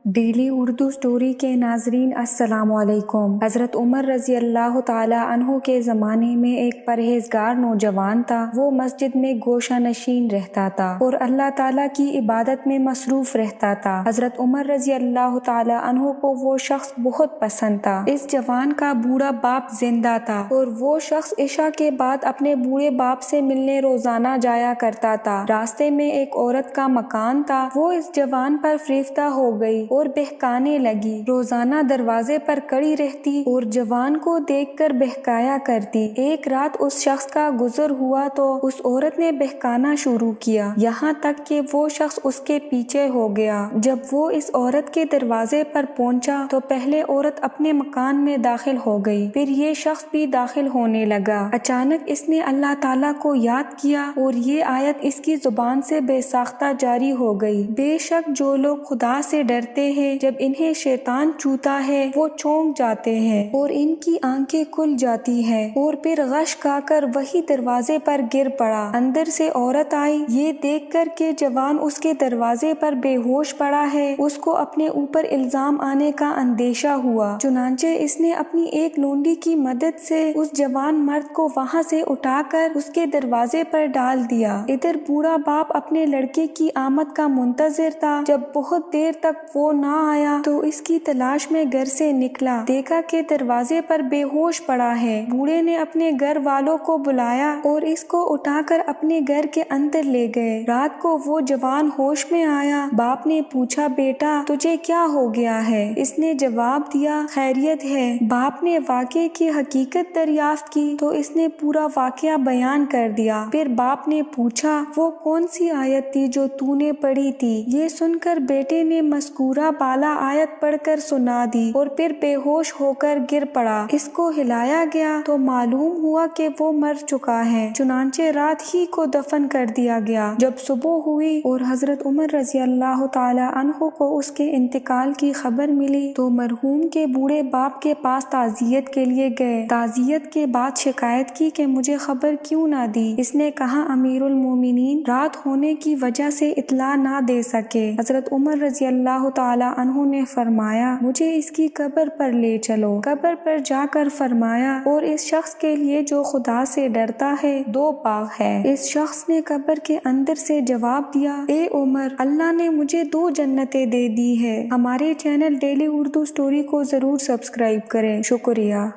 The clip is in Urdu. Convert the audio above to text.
ڈیلی اردو سٹوری کے ناظرین السلام علیکم۔ حضرت عمر رضی اللہ تعالی عنہ کے زمانے میں ایک پرہیزگار نوجوان تھا۔ وہ مسجد میں گوشہ نشین رہتا تھا اور اللہ تعالیٰ کی عبادت میں مصروف رہتا تھا۔ حضرت عمر رضی اللہ تعالی عنہ کو وہ شخص بہت پسند تھا۔ اس جوان کا بوڑھا باپ زندہ تھا اور وہ شخص عشاء کے بعد اپنے بوڑھے باپ سے ملنے روزانہ جایا کرتا تھا۔ راستے میں ایک عورت کا مکان تھا۔ وہ اس جوان پر فریفتہ ہو گئی اور بہکانے لگی۔ روزانہ دروازے پر کھڑی رہتی اور جوان کو دیکھ کر بہکایا کرتی۔ ایک رات اس شخص کا گزر ہوا تو اس عورت نے بہکانا شروع کیا، یہاں تک کہ وہ شخص اس کے پیچھے ہو گیا۔ جب وہ اس عورت کے دروازے پر پہنچا تو پہلے عورت اپنے مکان میں داخل ہو گئی، پھر یہ شخص بھی داخل ہونے لگا۔ اچانک اس نے اللہ تعالیٰ کو یاد کیا اور یہ آیت اس کی زبان سے بے ساختہ جاری ہو گئی۔ بے شک جو لوگ خدا سے ڈرتے ہیں، جب انہیں شیطان چھوتا ہے وہ چونک جاتے ہیں اور ان کی آنکھیں کھل جاتی ہیں، اور پھر غش کھا کر وہی دروازے پر گر پڑا۔ اندر سے عورت آئی، یہ دیکھ کر کہ جوان اس کے دروازے پر بے ہوش پڑا ہے، اس کو اپنے اوپر الزام آنے کا اندیشہ ہوا۔ چنانچہ اس نے اپنی ایک لونڈی کی مدد سے اس جوان مرد کو وہاں سے اٹھا کر اس کے دروازے پر ڈال دیا۔ ادھر بوڑھا باپ اپنے لڑکے کی آمد کا منتظر تھا۔ جب بہت دیر تک وہ نہ آیا تو اس کی تلاش میں گھر سے نکلا، دیکھا کہ دروازے پر بے ہوش پڑا ہے۔ بوڑھے نے اپنے گھر والوں کو بلایا اور اس کو اٹھا کر اپنے گھر کے اندر لے گئے۔ رات کو وہ جوان ہوش میں آیا۔ باپ نے پوچھا، بیٹا تجھے کیا ہو گیا ہے؟ اس نے جواب دیا، خیریت ہے۔ باپ نے واقعے کی حقیقت دریافت کی تو اس نے پورا واقعہ بیان کر دیا۔ پھر باپ نے پوچھا، وہ کون سی آیت تھی جو تو نے پڑھی تھی؟ یہ سن کر بیٹے نے مذکورہ بالا آیت پڑھ کر سنا دی اور پھر بے ہوش ہو کر گر پڑا۔ اس کو ہلایا گیا تو معلوم ہوا کہ وہ مر چکا ہے، چنانچہ رات ہی کو دفن کر دیا گیا۔ جب صبح ہوئی اور حضرت عمر رضی اللہ تعالی عنہ کو اس کے انتقال کی خبر ملی تو مرحوم کے بوڑھے باپ کے پاس تعزیت کے لیے گئے۔ تعزیت کے بعد شکایت کی کہ مجھے خبر کیوں نہ دی؟ اس نے کہا، امیر المومنین رات ہونے کی وجہ سے اطلاع نہ دے سکے۔ حضرت عمر رضی اللہ تعالی عنہ نے فرمایا، مجھے اس کی قبر پر لے چلو۔ قبر پر جا کر فرمایا، اور اس شخص کے لیے جو خدا سے ڈرتا ہے 2 باغ ہے۔ اس شخص نے قبر کے اندر سے جواب دیا، اے عمر، اللہ نے مجھے 2 جنتیں دے دی ہے۔ ہمارے چینل ڈیلی اردو سٹوری کو ضرور سبسکرائب کریں۔ شکریہ۔